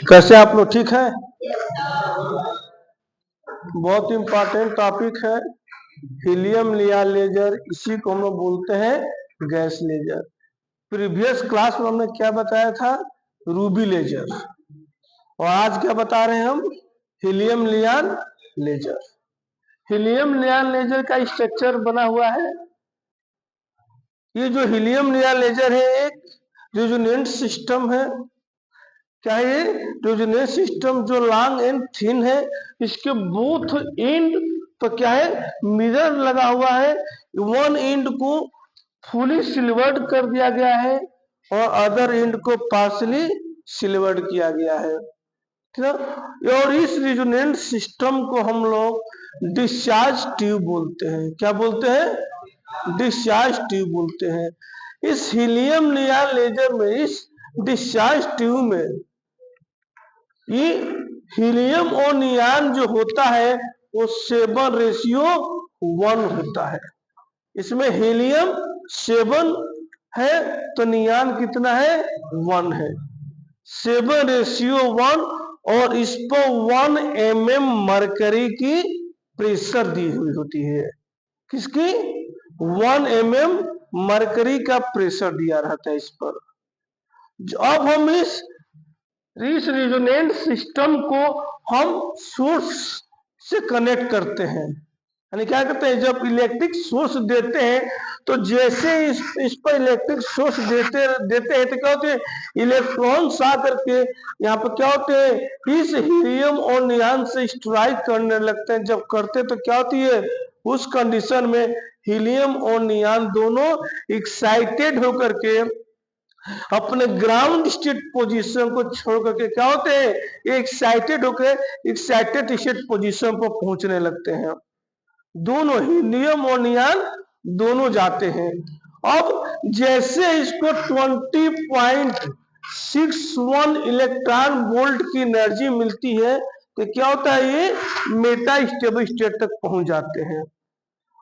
कैसे आप लोग ठीक है? बहुत इंपॉर्टेंट टॉपिक है हीलियम लिया लेजर, इसी को हम लोग बोलते हैं गैस लेजर। प्रीवियस क्लास में हमने क्या बताया था? Ruby laser. और आज क्या बता रहे हैं हम? Helium neon laser. Helium neon laser का स्ट्रक्चर बना हुआ है। ये जो हीलियम लियान लेजर है एक रेजोनेंट सिस्टम है। क्या है ये? रेजोनेंट सिस्टम जो लॉन्ग एंड थिन है, इसके बोथ एंड तो क्या है? मिरर लगा हुआ है। वन एंड को फुली सिल्वर्ड कर दिया गया है और अदर एंड को पार्शली सिल्वर्ड किया गया है। ठीक है? और इस रेजोनेंट सिस्टम को हम लोग डिस्चार्ज ट्यूब बोलते हैं। क्या बोलते हैं? डिस्चार्ज ट्यूब बोलते हैं। इस हीलियम नियॉन लेजर में, इस डिस्चार्ज ट्यूब में ये हीलियम और नियॉन जो होता है वो 7:1 होता है। इसमें हीलियम 7 है तो नियॉन कितना है? 1 है। 7:1 और इस पर 1 mm मरकरी की प्रेशर दी हुई होती है। किसकी? 1 mm मरकरी का प्रेशर दिया रहता है इस पर। अब हम इस रेजोनेंट सिस्टम को हम सोर्स से कनेक्ट करते हैं। यानी क्या करते हैं? जब इलेक्ट्रिक सोर्स देते हैं तो जैसे इस पर इलेक्ट्रिक सोर्स देते हैं तो क्या होते हैं? इलेक्ट्रॉन्स आ करके यहाँ पर क्या होते हैं? इस हीलियम और नियॉन से स्ट्राइक करने लगते हैं। जब करते तो क्या होती है? उस कंडीशन में हीलियम और नियॉन दोनों एक्साइटेड होकर के अपने ग्राउंड स्टेट पोजीशन को छोड़ करके क्या होते हैं? एक्साइटेड होकर एक्साइटेड स्टेट पोजीशन पर पहुंचने लगते हैं। दोनों हीलियम और नियॉन दोनों जाते हैं। अब जैसे इसको 20.61 इलेक्ट्रॉन वोल्ट की एनर्जी मिलती है तो क्या होता है? ये मेटा स्टेबल स्टेट तक पहुंच जाते हैं।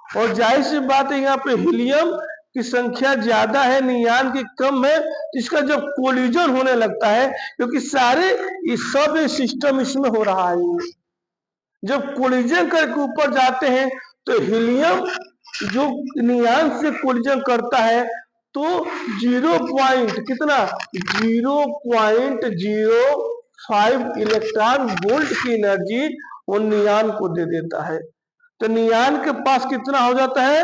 और जाहिर सी बात है यहाँ पे हीलियम की संख्या ज्यादा है, नियॉन की कम है, तो इसका जब कोलिजन होने लगता है, क्योंकि सारे सब सिस्टम इसमें हो रहा है, जब कोलिजन करके ऊपर जाते हैं तो हीलियम जो नियॉन से कोलिजन करता है तो 0.05 इलेक्ट्रॉन वोल्ट की एनर्जी वो नियॉन को दे देता है। तो नियॉन के पास कितना हो जाता है?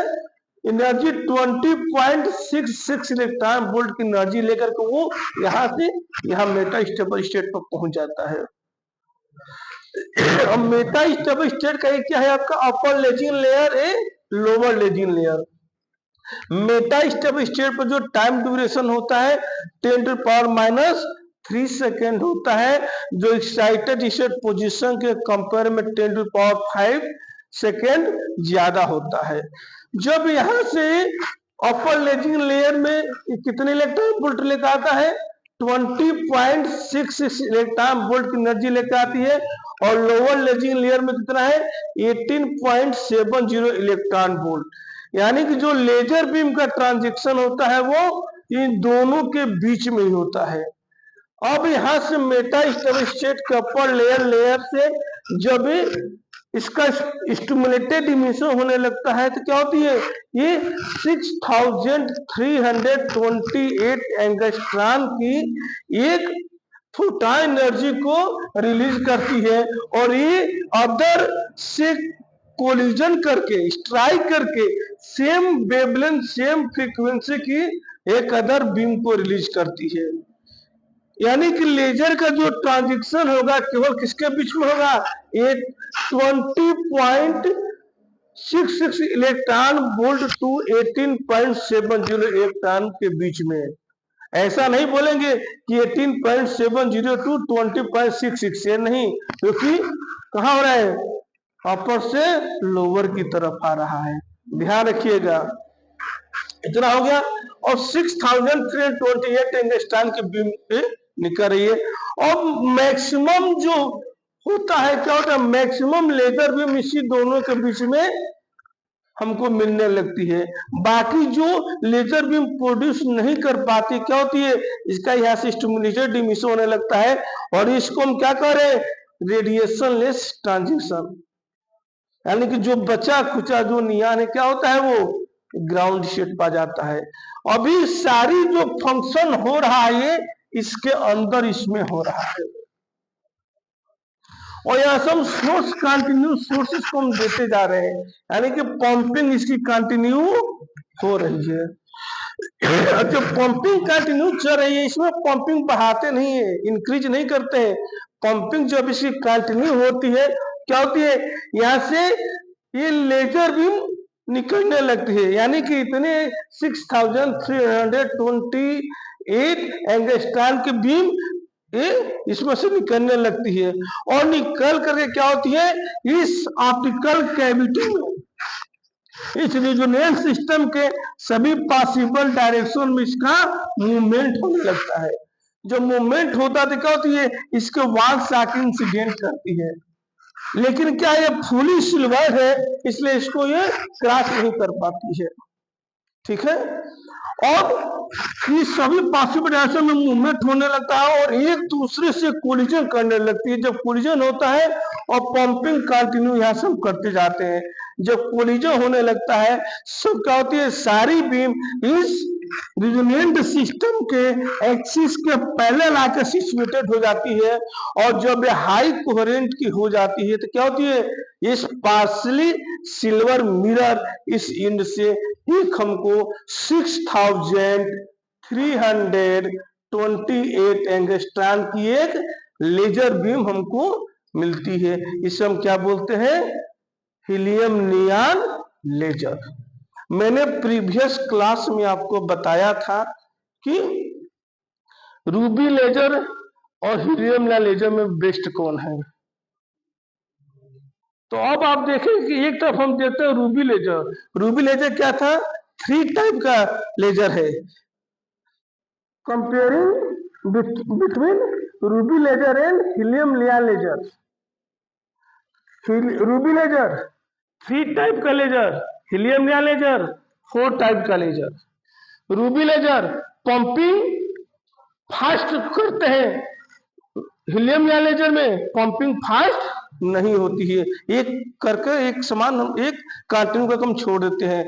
एनर्जी 20.66 इलेक्ट्रॉन वोल्ट की एनर्जी लेकर के वो यहाँ से यहाँ मेटा स्टेबल स्टेट पर पहुंच जाता है। अब मेटा स्टेबल स्टेट का क्या है? आपका अपर लेजिंग लेयर है, lower lazing layer. Meta stable state पर जो टाइम ड्यूरेशन होता है 10⁻³ सेकेंड होता है, जो एक्साइटेड स्टेट पोजीशन के कंपेयर में 10⁵ सेकेंड ज्यादा होता है। जब यहां से अपर लेजिंग लेयर में कितने इलेक्ट्रॉन वोल्ट लेकर आता है? 20.66 इलेक्ट्रॉन वोल्ट की एनर्जी लेकर आती है। और लोअर लेजिंग लेयर में कितना है? 18.70 इलेक्ट्रॉन वोल्ट। यानी कि जो लेजर बीम का ट्रांजिशन होता है वो इन दोनों के बीच में ही होता है। अब यहां से मेटा स्टेबल स्टेट के अपर लेयर से जब इसका स्टिमुलेटेड इमिशन होने लगता है तो क्या होती है? ये 6328 एंगस्ट्रॉन की एक फोटॉन एनर्जी को रिलीज करती है और ये अदर से कोलिजन करके स्ट्राइक करके सेम वेवलेंथ सेम फ्रीक्वेंसी की एक अदर बीम को रिलीज करती है। यानी कि लेजर का जो ट्रांजिशन होगा केवल किसके बीच में होगा? 20.66 इलेक्ट्रॉन वोल्ट टू 18.70 इलेक्ट्रॉन के बीच में। ऐसा नहीं बोलेंगे कि 18.70 टू 20.66, ये नहीं, क्योंकि कहाँ हो रहा है? अपर से लोअर की तरफ आ रहा है। ध्यान रखिएगा। इतना हो गया। और 6328 एंगस्ट्रॉन की बीम पे निकल रही है। और मैक्सिमम जो होता है क्या होता है? मैक्सिमम लेजर बीम इसी दोनों के बीच में हमको मिलने लगती है। बाकी जो लेजर बीम प्रोड्यूस नहीं कर पाती, क्या होती है, इसका यहाँ से स्टिमुलेटेड इमिशन होने लगता है और इसको हम क्या कह रहे हैं, रेडिएशन लेस ट्रांजिशन। यानी कि जो बचा खुचा जो नियॉन है क्या होता है, वो ग्राउंड स्टेट पा जाता है। अभी सारी जो फंक्शन हो रहा है ये इसके अंदर इसमें हो रहा है और यहाँ से हम सोर्स कंटिन्यू सोर्सेस को हम देते जा रहे हैं, यानी कि पंपिंग इसकी कंटिन्यू हो रही है। जब पंपिंग कंटिन्यू चल रही है, इसमें पंपिंग बढ़ाते नहीं है, इंक्रीज नहीं करते हैं। पंपिंग जब इसकी कंटिन्यू होती है क्या होती है, यहाँ से ये लेजर बीम निकलने लगती है, यानी कि इतने 6328 एंगस्ट्रॉन की बीम ये इसमें से निकलने लगती है और निकल करके क्या होती है, इस ऑप्टिकल कैविटी में, इस रेजोनेंस सिस्टम के सभी पॉसिबल डायरेक्शन में इसका मूवमेंट होने लगता है। जब मूवमेंट होता है तो क्या होती है, इसके वॉल से आके इंसिडेंट करती है, लेकिन क्या ये फुली सिल्वर है इसलिए इसको ये क्रॉस नहीं कर पाती है। ठीक है, और ये सभी पॉसिबल डायरेक्शन में मूवमेंट होने लगता है और एक दूसरे से कोलिजन करने लगती है। जब कोलिजन होता है और पंपिंग कंटिन्यू यहाँ से हम करते जाते हैं, जब कोलिजन होने लगता है सब क्या होती है, सारी बीम इस रेजोनेंट सिस्टम के एक्सिस के पैरेलल आकर सिचुएटेड हो जाती है और जब ये हाई कोहेरेंट की हो जाती है तो क्या होती है, इस पार्सली सिल्वर मिरर इस इंड से एक हमको 6328 एंगस्ट्रॉन की एक लेजर बीम हमको मिलती है। इसे हम क्या बोलते हैं, हीलियम नियॉन लेजर। मैंने प्रीवियस क्लास में आपको बताया था कि रूबी लेजर और हीलियम नियॉन लेजर में बेस्ट कौन है। तो अब आप देखें कि एक तरफ हम देखते हैं रूबी लेजर। रूबी लेजर क्या था, 3 टाइप का लेजर है। Comparing between ruby laser and helium neon laser. Ruby laser 3 type का laser, helium neon laser 4 type का laser. Ruby laser pumping fast करते हैं, हीलियम नियॉन लेजर में पंपिंग फास्ट नहीं होती है, एक करके एक समान हम एक कंटिन्यू करके हम छोड़ देते हैं।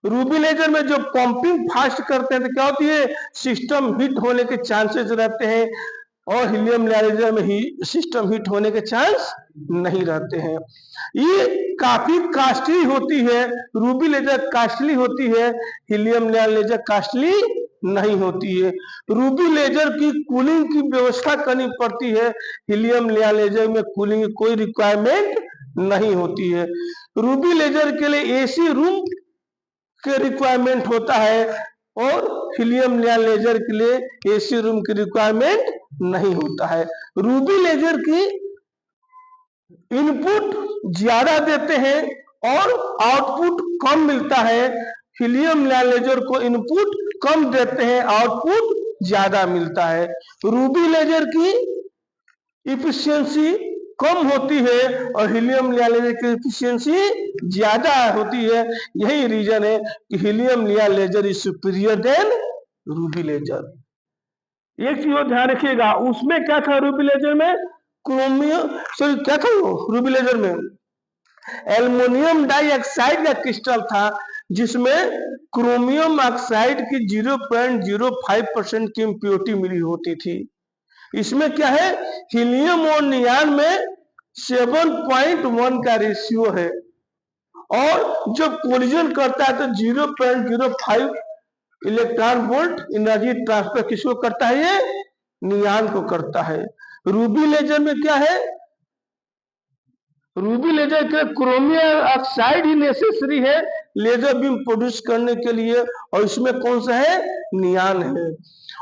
रूबी लेजर में जो पंपिंग फास्ट करते हैं तो क्या होती है, सिस्टम हिट होने के चांसेस रहते हैं और हीलियम लेजर में ही सिस्टम हिट होने के चांस नहीं रहते हैं। ये काफी कॉस्टली होती है, रूबी लेजर कॉस्टली होती है, हीलियम लेजर कॉस्टली नहीं होती है। रूबी लेजर की कूलिंग की व्यवस्था करनी पड़ती है, हीलियम लेजर में कूलिंग की कोई रिक्वायरमेंट नहीं होती है। रूबी लेजर के लिए एसी रूम के रिक्वायरमेंट होता है और हीलियम लेजर के लिए एसी रूम की रिक्वायरमेंट नहीं होता है। रूबी लेजर की इनपुट ज्यादा देते हैं और आउटपुट कम मिलता है, हीलियम लेजर को इनपुट कम देते हैं, आउटपुट ज्यादा मिलता है। रूबी लेजर की इफिशियंसी कम होती है और हीलियम लेजर की इफिशियंसी ज्यादा होती है। यही रीजन है कि helium laser is superior than ruby laser. एक चीज और ध्यान रखिएगा, उसमें क्या था रूबी लेजर में, क्रोमियम सॉरी क्या था वो रूबी लेजर में, एल्युमिनियम डाइऑक्साइड का क्रिस्टल था जिसमें क्रोमियम ऑक्साइड की 0.05% की इम्प्योरिटी मिली होती थी। इसमें क्या है, हीलियम और नियॉन में 7.1 का रेशियो है और जब कोलिजन करता है तो 0.05 इलेक्ट्रॉन वोल्ट एनर्जी ट्रांसफर किसको करता है, ये नियॉन को करता है। रूबी लेजर में क्या है, रूबी लेजर के क्रोमियम ऑक्साइड ही नेसेसरी है लेजर बीम प्रोड्यूस करने के लिए और इसमें कौन सा है, नियॉन है।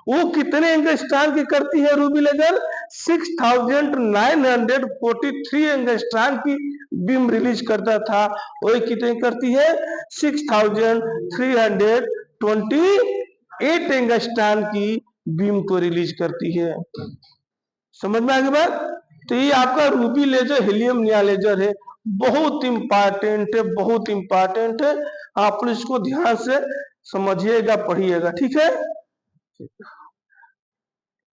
वो कितने एंगस्ट्रॉन की करती है रूबी लेजर, 6943 एंगस्ट्रॉन की बीम रिलीज करता था, वही कितने करती है, 6328 एंगस्ट्रॉन की बीम को रिलीज करती है। समझ में आ गई बात। तो ये आपका ruby laser helium neon laser है बहुत इंपॉर्टेंट है, बहुत इंपॉर्टेंट है। आप इसको ध्यान से समझिएगा, पढ़िएगा, ठीक है।